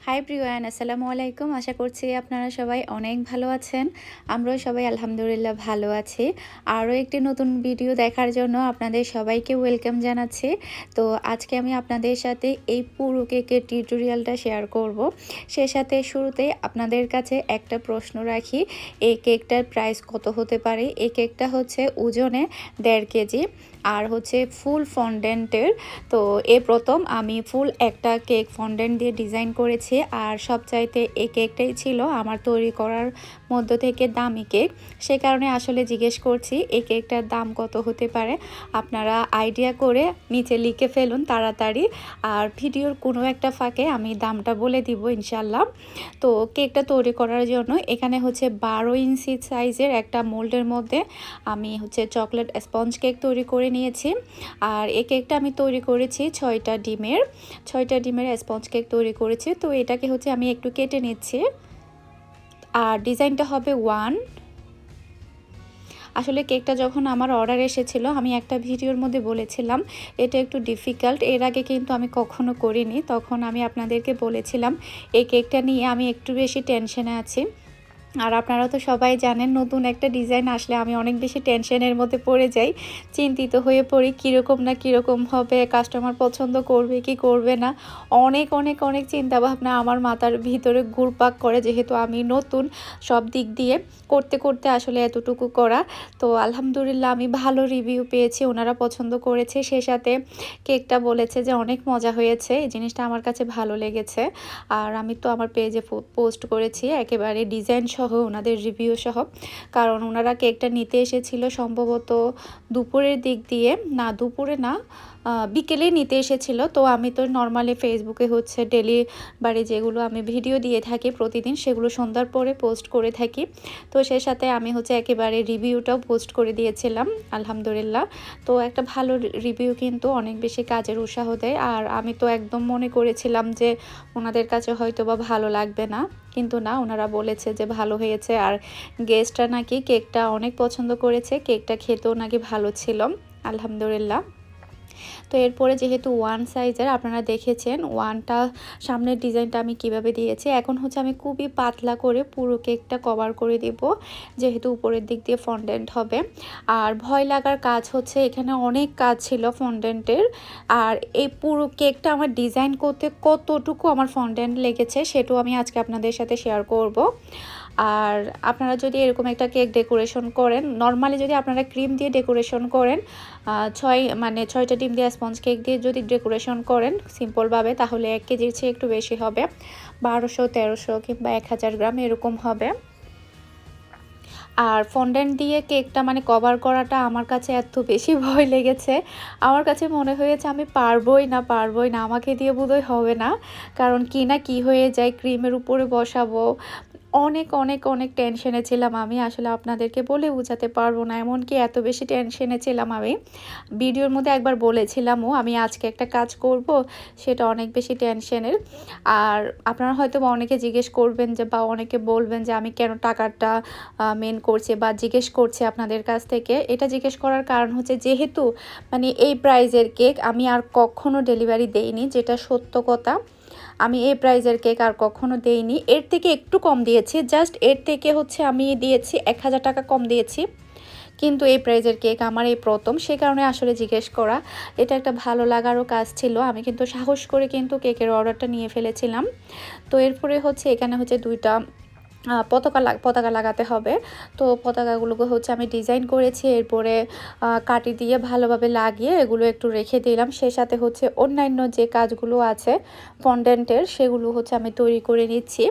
High Priyan, আসসালামু আলাইকুম। আশা করছি আপনারা সবাই অনেক ভালো আছেন। আমরাও সবাই আলহামদুলিল্লাহ ভালো আছি। আরও একটি নতুন ভিডিও দেখার জন্য আপনাদের সবাইকে ওয়েলকাম জানাচ্ছি। তো আজকে আমি আপনাদের সাথে এই পুরো কেকের টিউটোরিয়ালটা শেয়ার করব। সে সাথে শুরুতেই আপনাদের কাছে একটা প্রশ্ন রাখি, এই কেকটার প্রাইস কত হতে পারে? এই কেকটা হচ্ছে ওজনে 1.5 কেজি আর হচ্ছে ফুল ফন্ডেন্টের। তো প্রথম আমি ফুল একটা কেক ফন্ডেন্ট দিয়ে ডিজাইন করেছি, আর সবচাইতে এই কেকটাই ছিল আমার তৈরি করার মধ্য থেকে দামি কেক। সে কারণে আসলে জিজ্ঞেস করছি এই কেকটার দাম কত হতে পারে। আপনারা আইডিয়া করে নিচে লিখে ফেলুন তাড়াতাড়ি, আর ভিডিওর কোনো একটা ফাঁকে আমি দামটা বলে দিব ইনশাল্লাহ। তো কেকটা তৈরি করার জন্য এখানে হচ্ছে 12 ইঞ্চি সাইজের একটা মোল্ডের মধ্যে আমি হচ্ছে চকলেট স্পঞ্জ কেক তৈরি করে নিয়েছি। আর এই কেকটা আমি তৈরি করেছি 6টা ডিমের স্পঞ্জ কেক তৈরি করেছি। তো এটাকে হচ্ছে আমি একটু কেটে নিচ্ছি, আর ডিজাইনটা হবে আসলে কেকটা যখন আমার অর্ডার এসেছিল আমি একটা ভিডিওর মধ্যে বলেছিলাম এটা একটু ডিফিকাল্ট। এর আগে কিন্তু আমি কখনো করিনি, তখন আমি আপনাদেরকে বলেছিলাম এই কেকটা নিয়ে আমি একটু বেশি টেনশনে আছি। আর আপনারা তো সবাই জানেন নতুন একটা ডিজাইন আসলে আমি অনেক বেশি টেনশনের মধ্যে পড়ে যাই, চিন্তিত হয়ে পড়ি কীরকম না কীরকম হবে, কাস্টমার পছন্দ করবে কি করবে না, অনেক অনেক অনেক চিন্তা ভাবনা আমার মাথার ভিতরে ঘুরপাক করে, যেহেতু আমি নতুন সব দিক দিয়ে করতে করতে আসলে এতটুকু করা। তো আলহামদুলিল্লাহ আমি ভালো রিভিউ পেয়েছি, ওনারা পছন্দ করেছে, সে সাথে কেকটা বলেছে যে অনেক মজা হয়েছে। এই জিনিসটা আমার কাছে ভালো লেগেছে। আর আমি তো আমার পেজে পোস্ট করেছি একেবারে ডিজাইন সহ ওনাদের রিভিউ সহ, কারণ ওনারা কেকটা নিতে এসেছিল সম্ভবত দুপুরের দিক দিয়ে, না দুপুরে না বিকেলে নিতে এসেছিল। তো আমি তো নর্মালি ফেসবুকে হচ্ছে ডেলিভারি যেগুলো আমি ভিডিও দিয়ে থাকি প্রতিদিন, সেগুলো সন্ধ্যার পরে পোস্ট করে থাকি। তো সেই সাথে আমি হচ্ছে একেবারে রিভিউটাও পোস্ট করে দিয়েছিলাম আলহামদুলিল্লাহ। তো একটা ভালো রিভিউ কিন্তু অনেক বেশি কাজের উৎসাহ দেয়। আর আমি তো একদম মনে করেছিলাম যে ওনাদের কাছে হয়তো বা ভালো লাগবে না, কিন্তু না, ওনারা বলেছে যে ভালো হয়েছে। আর গেস্টরা নাকি কেকটা অনেক পছন্দ করেছে, কেকটা খেতেও নাকি ভালো ছিল আলহামদুলিল্লাহ। তো এরপরে যেহেতু ওয়ান সাইজের আপনারা দেখেছেন ওয়ানটা সামনের ডিজাইনটা আমি কিভাবে দিয়েছি, এখন হচ্ছে আমি খুবই পাতলা করে পুরো কেকটা কভার করে দিব, যেহেতু উপরের দিক দিয়ে ফন্ডেন্ট হবে। আর ভয় লাগার কাজ হচ্ছে এখানে অনেক কাজ ছিল ফন্ডেন্টের, আর এই পুরো কেকটা আমার ডিজাইন করতে কতটুকু আমার ফন্ডেন্ট লেগেছে সেটাও আমি আজকে আপনাদের সাথে শেয়ার করব। আর আপনারা যদি এরকম একটা কেক ডেকোরেশন করেন, নর্মালি যদি আপনারা ক্রিম দিয়ে ডেকোরেশন করেন, 6টা ডিম দিয়ে স্পঞ্জ কেক দিয়ে যদি ডেকোরেশন করেন সিম্পলভাবে, তাহলে 1 কেজির চেয়ে একটু বেশি হবে, 1200, 1300 কিংবা 1000 গ্রাম এরকম হবে। আর ফন্ডেন্ট দিয়ে কেকটা কভার করাটা আমার কাছে এত বেশি ভয় লেগেছে, আমার কাছে মনে হয়েছে আমি পারবই না, আমাকে দিয়ে বোধহয় হবে না, কারণ কি না কি হয়ে যায়, ক্রিমের উপরে বসাবো, অনেক অনেক অনেক টেনশনে ছিলাম আমি, আসলে আপনাদেরকে বলে বোঝাতে পারবো না, এমনকি এত বেশি টেনশনে ছিলাম আমি ভিডিওর মধ্যে একবার বলেছিলামও আমি আজকে একটা কাজ করব, সেটা অনেক বেশি টেনশনের। আর আপনারা হয়তো অনেকে জিজ্ঞেস করবেন যে, বা অনেকে বলবেন যে আমি কেন টাকাটা মেন করছি বা জিজ্ঞেস করছি আপনাদের কাছ থেকে। এটা জিজ্ঞেস করার কারণ হচ্ছে যেহেতু এই প্রাইজের কেক আমি আর কখনো ডেলিভারি দেইনি, যেটা সত্য কথা, আমি এই প্রাইজের কেক আর কখনো দেইনি। এর থেকে একটু কম দিয়েছি, জাস্ট এর থেকে হচ্ছে আমি দিয়েছি 1000 টাকা কম দিয়েছি, কিন্তু এই প্রাইজের কেক আমার এই প্রথম, সে কারণে আসলে জিজ্ঞেস করা। এটা একটা ভালো লাগারও কাজ ছিল, আমি কিন্তু সাহস করে কিন্তু কেকের অর্ডারটা নিয়ে ফেলেছিলাম। তো এরপরে হচ্ছে এখানে হচ্ছে 2টা পতাকা লাগাতে হবে। তো পতাকাগুলোকে হচ্ছে আমি ডিজাইন করেছি, এরপরে কাটি দিয়ে ভালোভাবে লাগিয়ে এগুলো একটু রেখে দিলাম। সে সাথে হচ্ছে অন্যান্য যে কাজগুলো আছে ফন্ডেন্টের, সেগুলো হচ্ছে আমি তৈরি করে নিচ্ছি।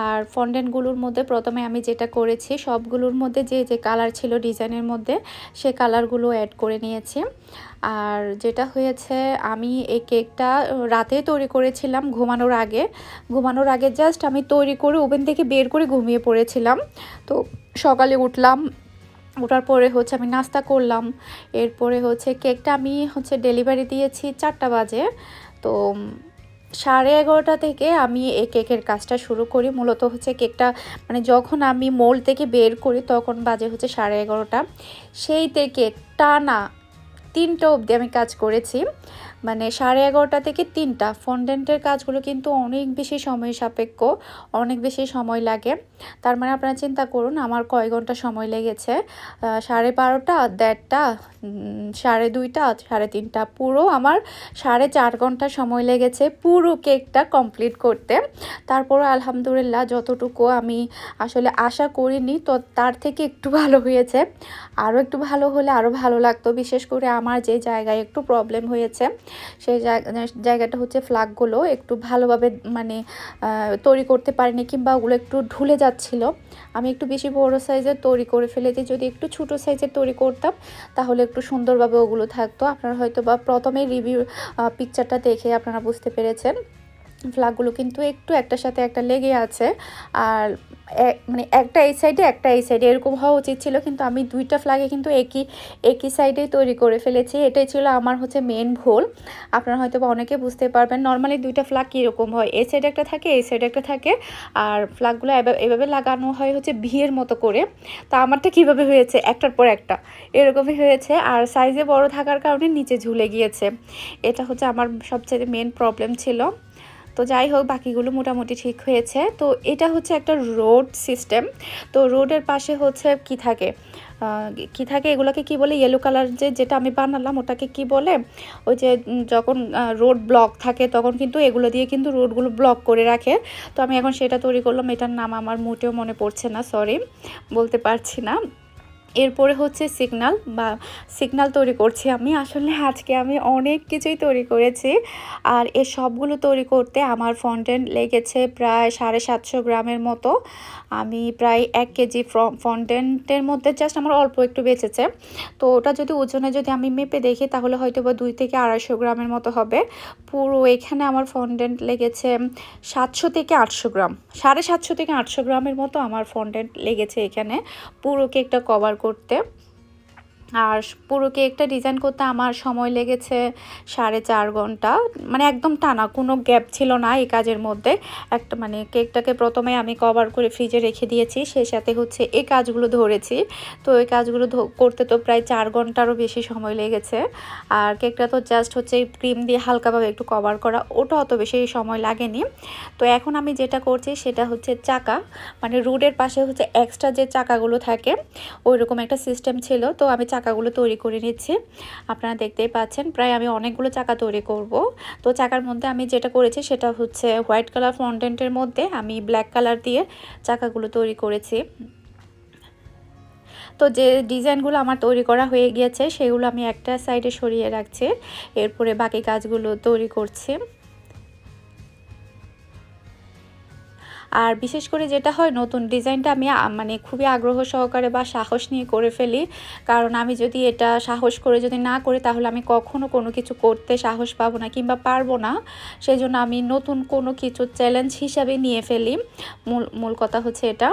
আর ফন্ডেন্টগুলোর মধ্যে প্রথমে আমি যেটা করেছি, সবগুলোর মধ্যে যে যে কালার ছিল ডিজাইনের মধ্যে, সে কালারগুলো অ্যাড করে নিয়েছি। আর যেটা হয়েছে, আমি এই কেকটা রাতে তৈরি করেছিলাম ঘুমানোর আগে জাস্ট আমি তৈরি করে ওভেন থেকে বের করে ঘুমিয়ে পড়েছিলাম। তো সকালে ওঠার পরে হচ্ছে আমি নাস্তা করলাম, এরপরে হচ্ছে কেকটা আমি হচ্ছে ডেলিভারি দিয়েছি 4টা বাজে। তো 11:30 থেকে আমি এই কেকের কাজটা শুরু করি। মূলত হচ্ছে কেকটা যখন আমি মোল্ড থেকে বের করি তখন বাজে হচ্ছে 11:30, সেই থেকে টানা 3টা অবধি আমি কাজ করেছি। মানে 11:30 থেকে 3টা। ফন্ডেন্টের কাজগুলো কিন্তু অনেক বেশি সময় সাপেক্ষ, অনেক বেশি সময় লাগে। তার মানে আপনারা চিন্তা করুন আমার কয় ঘন্টা সময় লেগেছে। 12:30, 1:30, 2:30, 3:30, পুরো আমার 4.5 ঘন্টা সময় লেগেছে পুরো কেকটা কমপ্লিট করতে। তারপরও আলহামদুলিল্লাহ যতটুকু আমি আসলে আশা করিনি তো তার থেকে একটু ভালো হয়েছে। আরও একটু ভালো হলে আরও ভালো লাগতো। বিশেষ করে আমার যে জায়গায় একটু প্রবলেম হয়েছে সেই জায়গাটা হচ্ছে ফ্লাকগুলো একটু ভালোভাবে মানে তৈরি করতে পারিনি, কিংবা ওগুলো একটু ঢুলে যাচ্ছিল। আমি একটু বেশি বড় সাইজের তৈরি করে ফেলেছি, যদি একটু ছোটো সাইজের তৈরি করতাম তাহলে একটু সুন্দরভাবে ওগুলো থাকতো। আপনারা হয়তো বা প্রথমেই রিভিউ পিকচারটা দেখে আপনারা বুঝতে পেরেছেন ফ্লাগগুলো কিন্তু একটু একটার সাথে একটা লেগে আছে। আর মানে একটা এই সাইডে একটা এই সাইডে এরকম হওয়া উচিত ছিল, কিন্তু আমি দুইটা ফ্ল্যাগে কিন্তু একই সাইডেই তৈরি করে ফেলেছি। এটাই ছিল আমার হচ্ছে মেন ভুল। আপনারা হয়তো বা অনেকে বুঝতে পারবেন নর্মালি দুইটা ফ্ল্যাগ কীরকম হয়, এই সাইডে একটা থাকে এই সাইডে একটা থাকে, আর ফ্ল্যাগগুলো এভাবে লাগানো হয় হচ্ছে ভিয়ের মতো করে। তা আমারটা কীভাবে হয়েছে একটার পর একটা এরকমই হয়েছে, আর সাইজে বড় থাকার কারণে নিচে ঝুলে গিয়েছে। এটা হচ্ছে আমার সবচেয়ে মেন প্রবলেম ছিল। তো যাই হোক বাকিগুলো মোটামুটি ঠিক হয়েছে। তো এটা হচ্ছে একটা রোড সিস্টেম। তো রোডের পাশে হচ্ছে কি থাকে এগুলোকে কি বলে, ইয়েলো কালার যেটা আমি বানালাম ওটাকে কি বলে, ওই যে যখন রোড ব্লক থাকে তখন কিন্তু এগুলো দিয়ে কিন্তু রোডগুলো ব্লক করে রাখে। তো আমি এখন সেটা তৈরি করলাম, এটার নাম আমার মোটেও মনে পড়ছে না, সরি বলতে পারছি না। এরপরে হচ্ছে সিগনাল তৈরি করছি আমি। আসলে আজকে আমি অনেক কিছুই তৈরি করেছি, আর এ সবগুলো তৈরি করতে আমার ফন্ডেন্ট লেগেছে প্রায় 750 গ্রামের মতো। আমি প্রায় 1 কেজি ফন্ডেন্টের মধ্যে জাস্ট আমার অল্প একটু বেঁচেছে। তো ওটা যদি ওজনে যদি আমি মেপে দেখি তাহলে হয়তো বা 2 থেকে 250 গ্রামের মতো হবে। পুরো এখানে আমার ফন্ডেন্ট লেগেছে 700 থেকে 800 গ্রাম, 750 থেকে 800 গ্রামের মতো আমার ফন্ডেন্ট লেগেছে এখানে পুরো কেকটা কভার করতে। আর পুরো কেকটা ডিজাইন করতে আমার সময় লেগেছে 4.5 ঘন্টা, মানে একদম টানা, কোনো গ্যাপ ছিল না এই কাজের মধ্যে। একটা মানে কেকটাকে প্রথমে আমি কভার করে ফ্রিজে রেখে দিয়েছি, সেই সাথে হচ্ছে এই কাজগুলো ধরেছি। তো এই কাজগুলো করতে তো প্রায় 4 ঘন্টারও বেশি সময় লেগেছে। আর কেকটা তো জাস্ট হচ্ছে ক্রিম দিয়ে হালকাভাবে একটু কভার করা, ওটা অত বেশি সময় লাগেনি। তো এখন আমি যেটা করছি সেটা হচ্ছে চাকা, মানে রোডের পাশে হচ্ছে এক্সট্রা যে চাকাগুলো থাকে ওই রকম একটা সিস্টেম ছিল। তো আমি চাকাগুলো তৈরি করে নিচ্ছি, আপনারা দেখতেই পাচ্ছেন প্রায় আমি অনেকগুলো চাকা তৈরি করব। তো চাকার মধ্যে আমি যেটা করেছি সেটা হচ্ছে হোয়াইট কালার ফন্ডেন্টের মধ্যে আমি ব্ল্যাক কালার দিয়ে চাকাগুলো তৈরি করেছি। তো যে ডিজাইনগুলো আমার তৈরি করা হয়ে গিয়েছে সেগুলো আমি একটা সাইডে সরিয়ে রাখছি, এরপরে বাকি কাজগুলো তৈরি করছি। আর বিশেষ করে যেটা হয় নতুন ডিজাইনটা আমি মানে খুবই আগ্রহ সহকারে বা সাহস নিয়ে করে ফেলি, কারণ আমি যদি এটা সাহস করে যদি না করি তাহলে আমি কখনো কোনো কিছু করতে সাহস পাবো না কিংবা পারবো না। সেই জন্য আমি নতুন কোনো কিছু চ্যালেঞ্জ হিসাবে নিয়ে ফেলি, মূল কথা হচ্ছে এটা।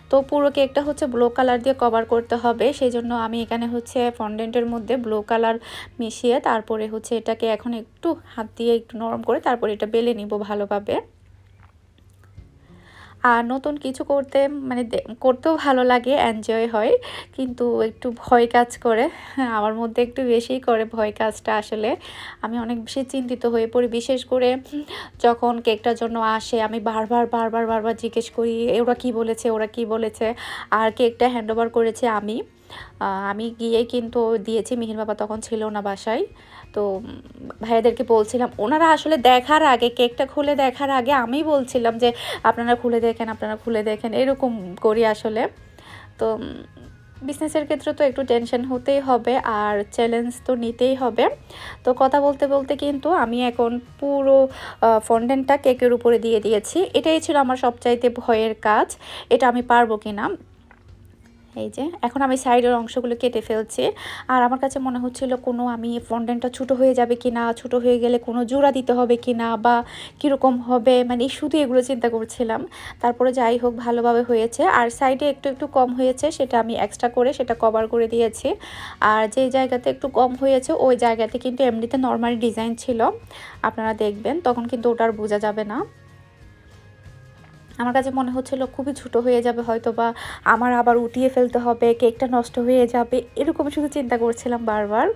তো পুরো কেকটা হচ্ছে ব্লু কালার দিয়ে কভার করতে হবে, সেই জন্য আমি এখানে হচ্ছে ফন্ডেন্টের মধ্যে ব্লু কালার মিশিয়ে তারপরে হচ্ছে এটাকে এখন একটু হাত দিয়ে একটু নরম করে তারপরে এটা বেলে নিব ভালোভাবে। আর নতুন কিছু করতে মানে করতেও ভালো লাগে, এনজয় হয়, কিন্তু একটু ভয় কাজ করে। আমার মধ্যে একটু বেশিই করে ভয় কাজটা। আসলে আমি অনেক বেশি চিন্তিত হয়ে পড়ি, বিশেষ করে যখন কেকটার জন্য আসে আমি বারবার জিজ্ঞেস করি ওরা কি বলেছে, ওরা কি বলেছে। আর কেকটা হ্যান্ড ওভার করেছে আমি গিয়ে কিন্তু দিয়েছি, মিহির বাবা তখন ছিল না বাসায়। তো ভাইয়াদেরকে বলছিলাম, ওনারা আসলে দেখার আগে কেকটা খুলে দেখার আগে আমি বলছিলাম যে আপনারা খুলে দেখেন এরকম করি আসলে। তো বিজনেসের ক্ষেত্রে তো একটু টেনশন হতেই হবে আর চ্যালেঞ্জ তো নিতেই হবে। তো কথা বলতে বলতে কিন্তু আমি এখন পুরো ফন্ডেন্টটা কেকের উপরে দিয়ে দিয়েছি। এটাই ছিল আমার সবচাইতে ভয়ের কাজ, এটা আমি পারবো কিনা। এই যে এখন আমি সাইডের অংশগুলো কেটে ফেলছি, আর আমার কাছে মনে হচ্ছিল কোনো আমি ফন্ডেন্টটা ছোটো হয়ে যাবে কি না, ছোটো হয়ে গেলে কোনো জোড়া দিতে হবে কি না, বা কীরকম হবে, মানে শুধু এগুলো চিন্তা করছিলাম। তারপরে যাই হোক ভালোভাবে হয়েছে, আর সাইডে একটু কম হয়েছে সেটা আমি এক্সট্রা করে সেটা কভার করে দিয়েছি। আর যে জায়গাতে একটু কম হয়েছে ওই জায়গাতে কিন্তু এমনিতে নর্মাল ডিজাইন ছিল, আপনারা দেখবেন তখন কিন্তু ওটা আর বোঝা যাবে না। আমার কাছে মনে হচ্ছিল খুবই ছোটো হয়ে যাবে হয়তো, বা আমার আবার উঠিয়ে ফেলতে হবে, কেকটা নষ্ট হয়ে যাবে, এরকম শুধু চিন্তা করছিলাম বারবার।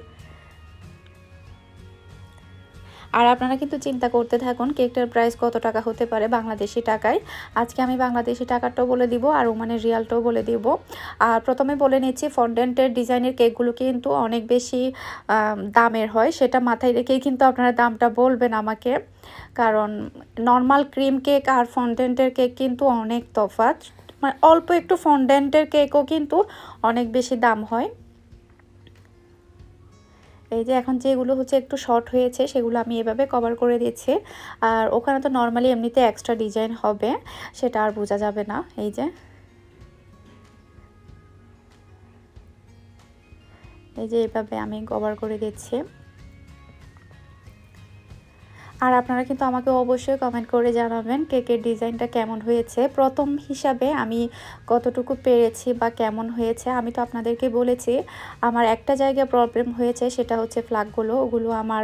আর আপনারা কিন্তু চিন্তা করতে থাকুন কেকটার প্রাইস কত টাকা হতে পারে বাংলাদেশি টাকায়। আজকে আমি বাংলাদেশি টাকাটাও বলে দিব আর ওমানের রিয়ালটাও বলে দিব। আর প্রথমে বলে নিচ্ছি ফন্ডেন্টের ডিজাইনের কেকগুলো কিন্তু অনেক বেশি দামের হয়, সেটা মাথায় রেখেই কিন্তু আপনারা দামটা বলবেন আমাকে, কারণ নর্মাল ক্রিম কেক আর ফন্ডেন্টের কেক কিন্তু অনেক তফাৎ। মানে অল্প একটু ফন্ডেন্টের কেকও কিন্তু অনেক বেশি দাম হয়। এই যে এখন যেগুলো হচ্ছে একটু শর্ট হয়েছে সেগুলো আমি এভাবে কভার করে দিচ্ছি। আর ওখানে তো নর্মালি এমনিতে এক্সট্রা ডিজাইন হবে, সেটা আর বোঝা যাবে না। এই যে এভাবে আমি কভার করে দিচ্ছি। আর আপনারা কিন্তু আমাকে অবশ্যই কমেন্ট করে জানাবেন কেকের ডিজাইনটা কেমন হয়েছে। প্রথম হিসাবে আমি কতটুকু পেরেছি বা কেমন হয়েছে। আমি তো আপনাদেরকে বলেছি আমার একটা জায়গায় প্রবলেম হয়েছে, সেটা হচ্ছে ফ্ল্যাগগুলো, ওগুলো আমার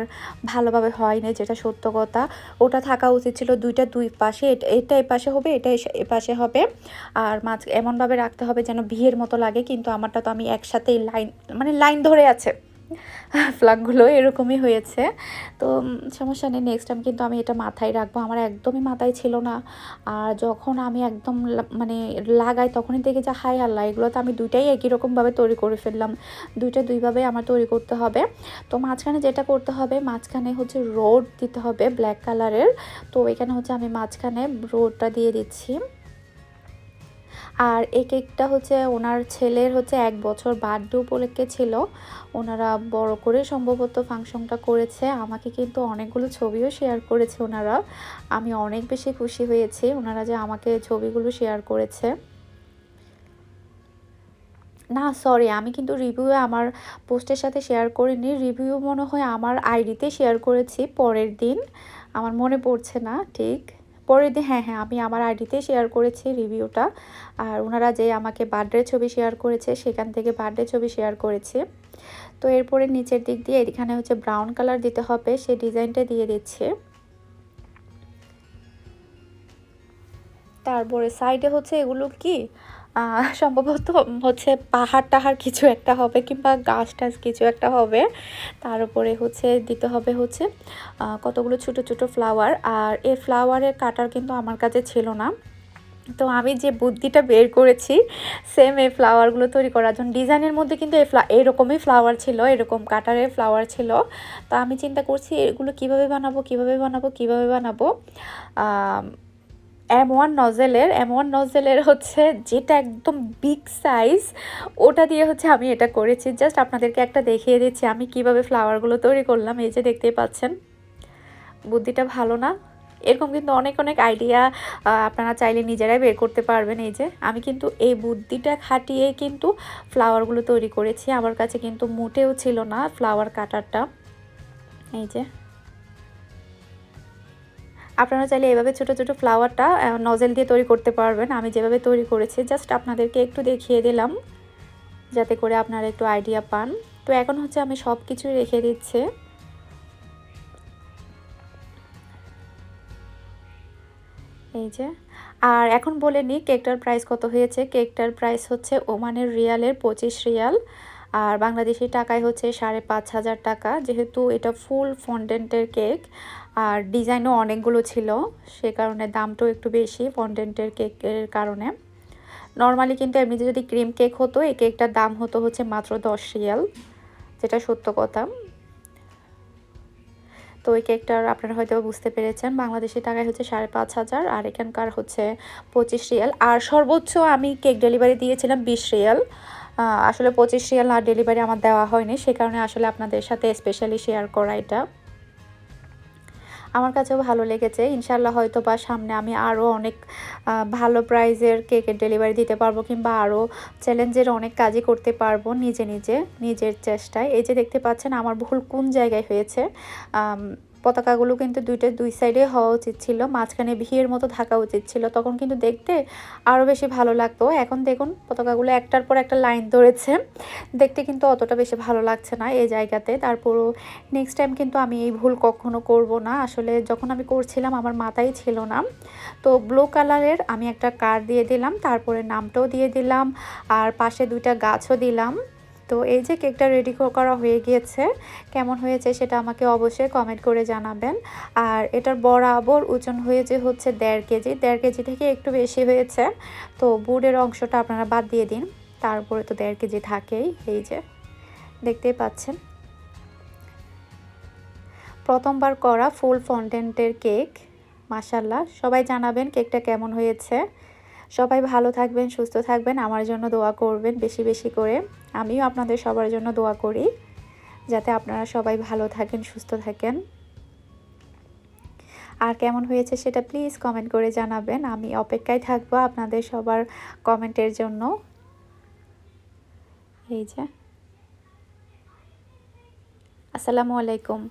ভালোভাবে হয়নি, যেটা সত্য কথা। ওটা থাকা উচিত ছিল দুইটা দুই পাশে, এটা এই পাশে হবে, এটা এ পাশে হবে, আর মাঝ এমনভাবে রাখতে হবে যেন বিয়ের মতো লাগে। কিন্তু আমারটা তো আমি একসাথেই লাইন ধরে আছে ফ্ল্যাগগুলো, এরকমই হয়েছে। তো সমস্যা নেই, নেক্সট টাইম কিন্তু আমি এটা মাথায় রাখবো। আমার একদমই মাথায় ছিল না, আর যখন আমি একদম মানে লাগাই তখনই দেখি যে হাই আল্লাহ, এগুলো তো আমি দুইটাই একই রকমভাবে তৈরি করে ফেললাম। দুইভাবে আমার তৈরি করতে হবে। তো মাঝখানে যেটা করতে হবে, মাঝখানে হচ্ছে রোড দিতে হবে ব্ল্যাক কালারের। তো এখানে হচ্ছে আমি মাঝখানে রোডটা দিয়ে দিচ্ছি। আর এই কেকটা হচ্ছে ওনার ছেলের হচ্ছে 1 বছর বার্থডে উপলক্ষে ছিল, ওনারা বড় করে সম্ভবত ফাংশনটা করেছে। আমাকে কিন্তু অনেকগুলো ছবিও শেয়ার করেছে ওনারা, আমি অনেক বেশি খুশি হয়েছি ওনারা যে আমাকে ছবিগুলো শেয়ার করেছে। না সরি, আমি কিন্তু রিভিউ আমার পোস্টের সাথে শেয়ার করিনি, রিভিউ মনে হয় আমার আইডিতে শেয়ার করেছি পরের দিন, আমার মনে পড়ছে না ঠিক। পরের দিন, হ্যাঁ হ্যাঁ, আমি আমার আইডিতে শেয়ার করেছি রিভিউটা। আর ওনারা যে আমাকে বার্থডে ছবি শেয়ার করেছে সেখান থেকে বার্থডে ছবি শেয়ার করেছে। তো এরপরে নিচের দিক দিয়ে এখানে হচ্ছে ব্রাউন কালার দিতে হবে, সেই ডিজাইনটা দিয়ে দিচ্ছে। তারপরে সাইডে হচ্ছে এগুলো কি সম্ভবত হচ্ছে পাহাড় টাহাড় কিছু একটা হবে, কিংবা গাছ টাছ কিছু একটা হবে। তার উপরে হচ্ছে দিতে হবে হচ্ছে কতগুলো ছোট ছোট ফ্লাওয়ার। আর এই ফ্লাওয়ারের কাটার কিন্তু আমার কাছে ছিল না, তো আমি যে বুদ্ধিটা বের করেছি সেম এই ফ্লাওয়ারগুলো তৈরি করার জন্য, ডিজাইনের মধ্যে কিন্তু এরকমই ফ্লাওয়ার ছিল, এরকম কাটারের ফ্লাওয়ার ছিল। তো আমি চিন্তা করছি এগুলো কিভাবে বানাবো। M1 নজেলের হচ্ছে যেটা একদম বিগ সাইজ, ওটা দিয়ে হচ্ছে আমি এটা করেছি। জাস্ট আপনাদেরকে একটা দেখিয়ে দিচ্ছি আমি কিভাবে ফ্লাওয়ারগুলো তৈরি করলাম। এই যে দেখতেই পাচ্ছেন, বুদ্ধিটা ভালো না? এরকম কিন্তু অনেক অনেক আইডিয়া আপনারা চাইলে নিজেরাই বের করতে পারবেন। এই যে আমি কিন্তু এই বুদ্ধিটা খাটিয়ে কিন্তু ফ্লাওয়ারগুলো তৈরি করেছি, আমার কাছে কিন্তু মোটেও ছিল না ফ্লাওয়ার কাটারটা। এই যে আপনারা চাইলে এভাবে ছোট ছোট ফ্লাওয়ারটা নজেল দিয়ে তৈরি করতে পারবেন। আমি যেভাবে তৈরি করেছি জাস্ট আপনাদেরকে একটু দেখিয়ে দিলাম, যাতে করে আপনারা একটু আইডিয়া পান। তো এখন হচ্ছে আমি সব কিছুই রেখে দিচ্ছি। এই যে, আর এখন বলে নিই কেকটার প্রাইস কত হয়েছে। কেকটার প্রাইস হচ্ছে ওমানের রিয়ালের 25 রিয়াল, আর বাংলাদেশি টাকায় হচ্ছে 5,500 টাকা। যেহেতু এটা ফুল ফন্ডেন্টের কেক আর ডিজাইনও অনেকগুলো ছিল, সে কারণে দামটাও একটু বেশি ফন্ডেন্টের কেকের কারণে। নর্মালি কিন্তু এমনিতে যদি ক্রিম কেক হতো এই কেকটার দাম হতো হচ্ছে মাত্র 10 রিয়াল, যেটা সত্য কথা। তো ওই কেকটার আপনারা হয়তো বুঝতে পেরেছেন, বাংলাদেশি টাকায় হচ্ছে 5,500 আর এখানকার হচ্ছে 25 রিয়াল। আর সর্বোচ্চ আমি কেক ডেলিভারি দিয়েছিলাম 20 রিয়াল। আসলে 25 রিয়াল আর ডেলিভারি আমার দেওয়া হয়নি, সে কারণে আসলে আপনাদের সাথে স্পেশালি শেয়ার করা এটা। আমার কাছেও ভালো লেগেছে। ইনশাল্লাহ হয়তো বা সামনে আমি আরও অনেক ভালো প্রাইজের কেকের ডেলিভারি দিতে পারবো, কিংবা আরও চ্যালেঞ্জের অনেক কাজই করতে পারবো নিজের চেষ্টায়। এই যে দেখতে পাচ্ছেন আমার ভুল কোন জায়গায় হয়েছে। পতাকাগুলো কিন্তু দুই সাইডে হওয়া উচিত ছিল, মাঝখানে ভিড়ের মতো থাকা উচিত ছিল, তখন কিন্তু দেখতে আরও বেশি ভালো লাগতো। এখন দেখুন পতাকাগুলো একটার পর একটা লাইন ধরেছে, দেখতে কিন্তু অতটা বেশি ভালো লাগছে না এই জায়গাতে। তারপরও নেক্সট টাইম কিন্তু আমি এই ভুল কখনো করব না। আসলে যখন আমি করছিলাম আমার মাথায় ছিল না। তো ব্লু কালারের আমি একটা কার্ড দিয়ে দিলাম, তারপরে নামটাও দিয়ে দিলাম, আর পাশে 2টা গাছও দিলাম। তো এই যে কেকটা রেডি করা হয়ে গিয়েছে, কেমন হয়েছে সেটা আমাকে অবশ্যই কমেন্ট করে জানাবেন। আর এটার বরাবর ওজন হয়েছে হচ্ছে 1.5 কেজি, 1.5 কেজি থেকে একটু বেশি হয়েছে। তো বুটের অংশটা আপনারা বাদ দিয়ে দিন, তারপরে তো 1.5 কেজি থাকেই। এই যে দেখতেই পাচ্ছেন, প্রথমবার করা ফুল ফন্ডেন্টের কেক। মাশাআল্লাহ, সবাই জানাবেন কেকটা কেমন হয়েছে। সবাই ভালো থাকবেন, সুস্থ থাকবেন, আমার জন্য দোয়া করবেন বেশি বেশি করে। আমিও আপনাদের সবার জন্য দোয়া করি যাতে আপনারা সবাই ভালো থাকেন, সুস্থ থাকেন। আর কেমন হয়েছে সেটা প্লিজ কমেন্ট করে জানাবেন। আমি অপেক্ষায় থাকবো আপনাদের সবার কমেন্টের জন্য। এই যে, আসসালামু আলাইকুম।